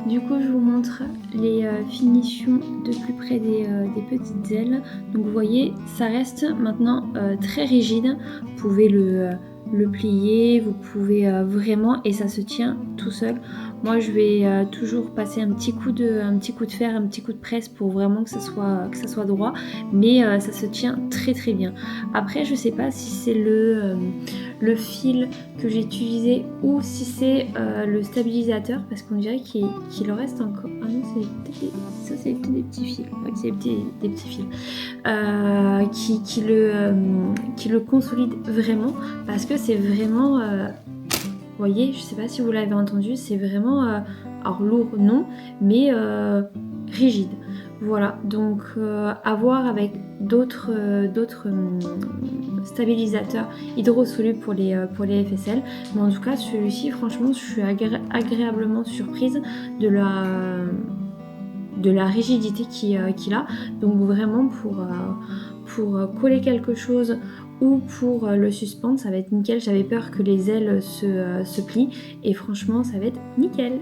Du coup, je vous montre les finitions de plus près des petites ailes. Donc vous voyez, ça reste maintenant très rigide. Vous pouvez le plier, vous pouvez vraiment, et ça se tient tout seul. Moi, je vais toujours passer un petit coup de fer, un petit coup de presse pour vraiment que ça soit droit. Mais ça se tient très très bien. Après, je sais pas si c'est le fil que j'ai utilisé ou si c'est le stabilisateur, parce qu'on dirait qu'il en reste encore. Ah non, ça c'est peut-être des petits fils. Ouais, c'est des petits fils qui le consolide vraiment, parce que c'est vraiment vous voyez, je sais pas si vous l'avez entendu, c'est vraiment alors lourd non, mais rigide. Voilà, donc à voir avec d'autres stabilisateurs hydrosolubles pour les FSL. Mais en tout cas, celui-ci, franchement, je suis agréablement surprise de la rigidité qu'il a. Donc vraiment pour coller quelque chose ou pour le suspendre, ça va être nickel. J'avais peur que les ailes se plient et franchement, ça va être nickel.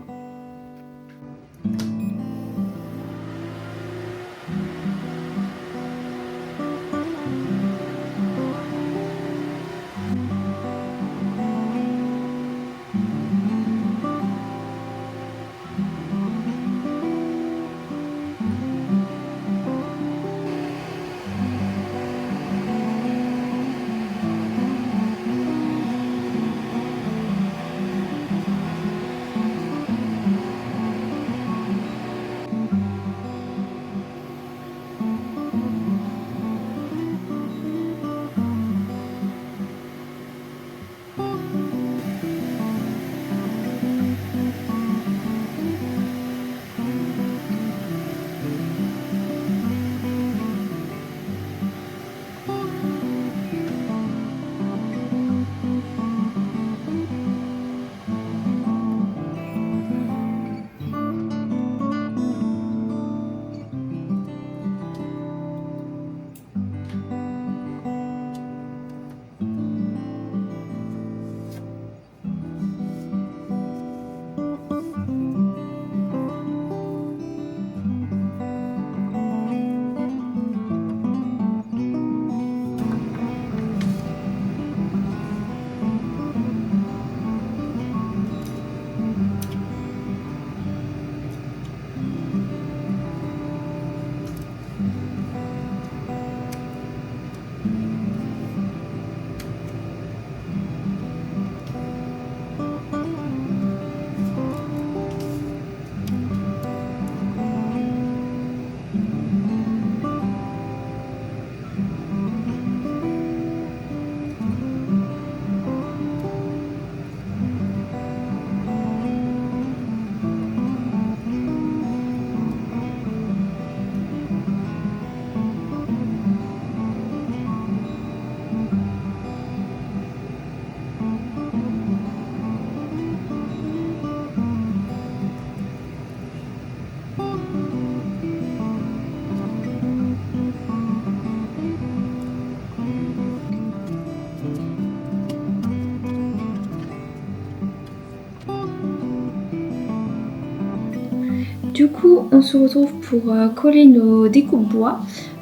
Du coup, on se retrouve pour coller nos découpes bois.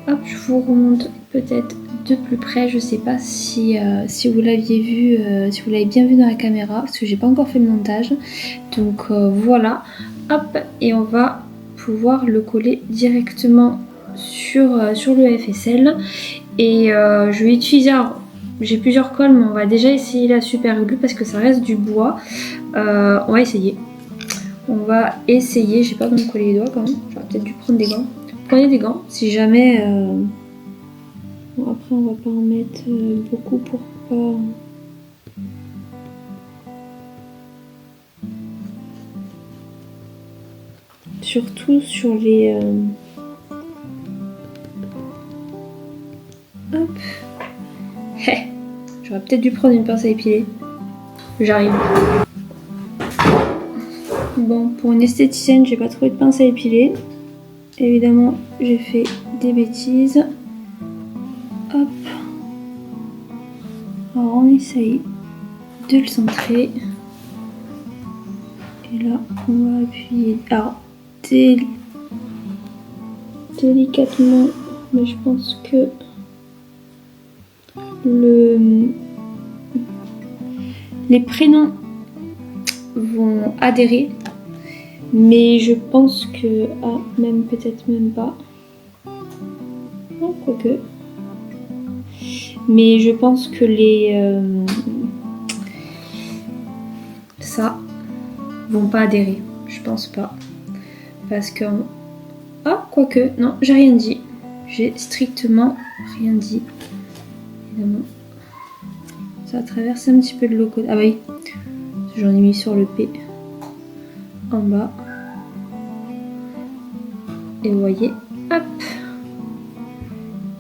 Hop, je vous remonte peut-être de plus près. Je sais pas si vous l'aviez vu, si vous l'avez bien vu dans la caméra, parce que j'ai pas encore fait le montage. Donc voilà, hop, et on va pouvoir le coller directement sur le FSL. Et je vais utiliser, alors, j'ai plusieurs colles, mais on va déjà essayer la super glue parce que ça reste du bois. On va essayer. On va essayer, j'ai pas comment coller les doigts quand même, j'aurais peut-être dû prendre des gants. Prenez des gants, si jamais... Bon, après on va pas en mettre beaucoup pour pas... Surtout sur les... Hop. J'aurais peut-être dû prendre une pince à épiler. J'arrive. Bon, pour une esthéticienne, j'ai pas trouvé de pince à épiler. Évidemment, j'ai fait des bêtises. Hop. Alors, on essaye de le centrer. Et Et là, on va appuyer. Alors, délicatement, mais je pense que les prénoms vont adhérer, mais je pense que même peut-être même pas. Non, quoique. Mais je pense que ça vont pas adhérer. Je pense pas, parce que quoique non, j'ai rien dit. J'ai strictement rien dit. Évidemment, ça a traversé un petit peu de l'eau. Ah bah oui, j'en ai mis sur le P en bas. Et vous voyez, hop,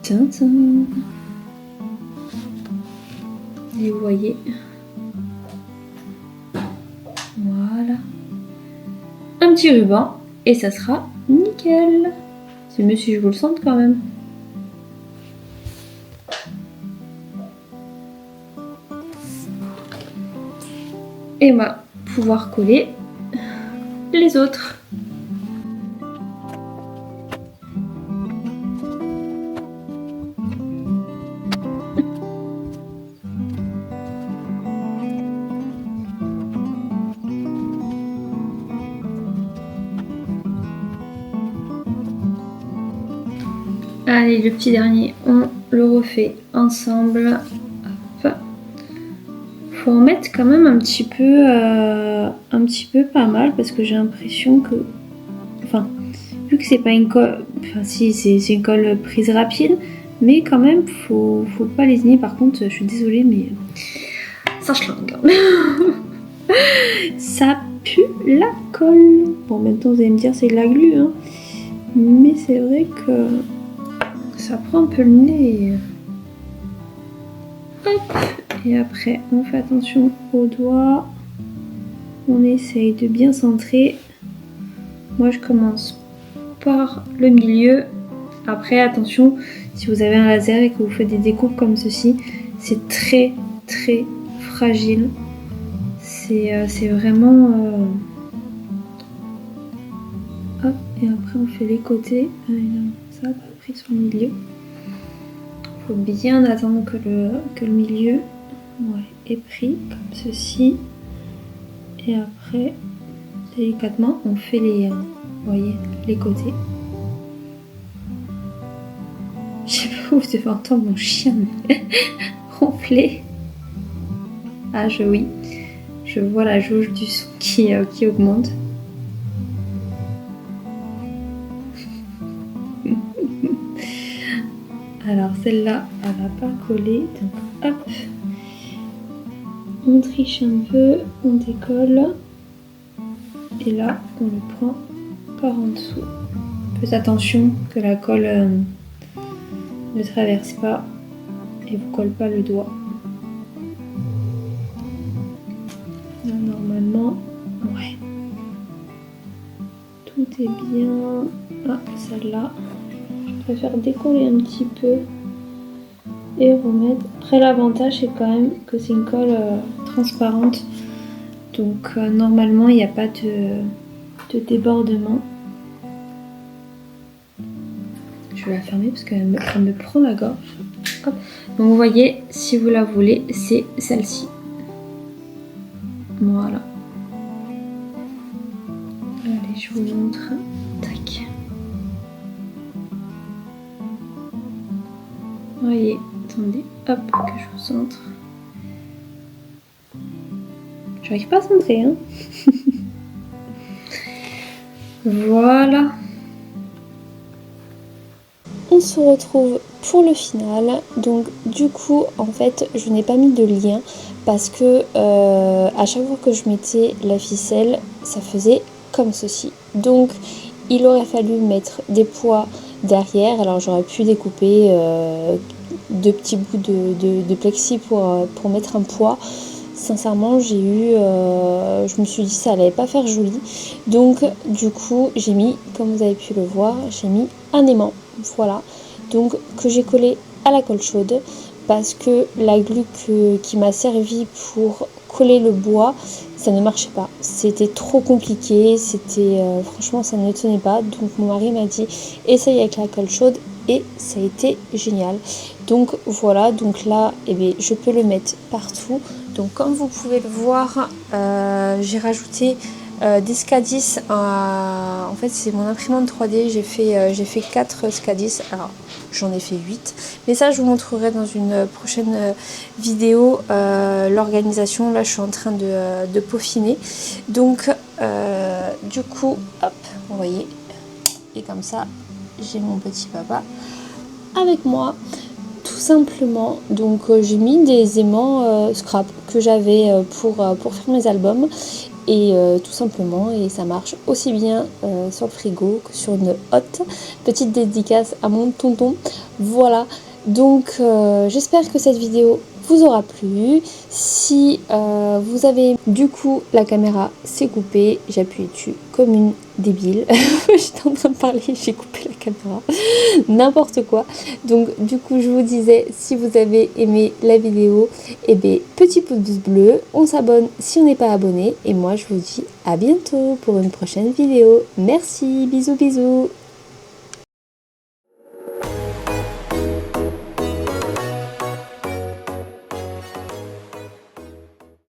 tintin. Et vous voyez, voilà, un petit ruban et ça sera nickel. C'est mieux si je vous le sente quand même. Et on va pouvoir coller les autres. Allez, le petit dernier, on le refait ensemble. Hop. Faut en mettre quand même un petit peu pas mal parce que j'ai l'impression que, enfin, vu que c'est pas une colle, enfin si c'est une colle prise rapide, mais quand même faut pas lésiner. Par contre, je suis désolée, mais ça schlingue. Ça pue la colle. Bon, maintenant vous allez me dire c'est de la glu, hein, mais c'est vrai que ça prend un peu le nez. Hop. Et après, on fait attention aux doigts. On essaye de bien centrer. Moi, je commence par le milieu. Après, attention, si vous avez un laser et que vous faites des découpes comme ceci, c'est très très fragile. C'est vraiment... Hop, et après on fait les côtés. Ça a pas pris sur le milieu. Il faut bien attendre que le milieu est pris comme ceci. Et après, délicatement, on fait les, vous voyez, les côtés. Je sais pas où vous devez entendre mon chien ronfler. Ah, oui. Je vois la jauge du son qui augmente. Alors celle-là, elle va pas coller. Donc hop, on triche un peu, on décolle. Et là, on le prend par en dessous. Faites attention que la colle ne traverse pas et vous colle pas le doigt. Là, normalement, ouais. Tout est bien. Ah, celle-là, je préfère décoller un petit peu et remettre. Après, l'avantage, c'est quand même que c'est une colle transparente. Donc, normalement, il n'y a pas de débordement. Je vais la fermer parce qu'elle me prend la gorge. Hop. Donc, vous voyez, si vous la voulez, c'est celle-ci. Voilà. Allez, je vous montre. Tac. Vous voyez, attendez, hop, que je vous centre. J'arrive pas à centrer, hein. Voilà. On se retrouve pour le final. Donc du coup, en fait, je n'ai pas mis de lien parce que à chaque fois que je mettais la ficelle, ça faisait comme ceci. Donc il aurait fallu mettre des poids derrière. Alors j'aurais pu découper deux petits bouts de plexi pour mettre un poids. Sincèrement, je me suis dit ça allait pas faire joli. Donc du coup, j'ai mis, comme vous avez pu le voir, j'ai mis un aimant. Voilà, donc que j'ai collé à la colle chaude. parce que la glu qui m'a servi pour coller le bois, ça ne marchait pas. C'était trop compliqué, franchement ça ne tenait pas. Donc mon mari m'a dit essaye avec la colle chaude et ça a été génial. Donc voilà, donc là je peux le mettre partout. Donc comme vous pouvez le voir, j'ai rajouté des Scadis. En fait c'est mon imprimante 3D, j'ai fait 4 Scadis. Alors j'en ai fait 8, mais ça je vous montrerai dans une prochaine vidéo l'organisation. Là je suis en train de peaufiner, donc du coup hop, vous voyez, et comme ça j'ai mon petit papa avec moi tout simplement. Donc j'ai mis des aimants scrap que j'avais pour faire mes albums, et tout simplement, et ça marche aussi bien sur le frigo que sur une hotte. Petite dédicace à mon tonton. Voilà, donc j'espère que cette vidéo vous aura plu. Si vous avez du coup, la caméra s'est coupée, j'ai appuyé dessus comme une débile. J'étais en train de parler, j'ai coupé la caméra, n'importe quoi. Donc du coup je vous disais, si vous avez aimé la vidéo, petit pouce bleu, on s'abonne si on n'est pas abonné, et moi je vous dis à bientôt pour une prochaine vidéo. Merci, bisous bisous.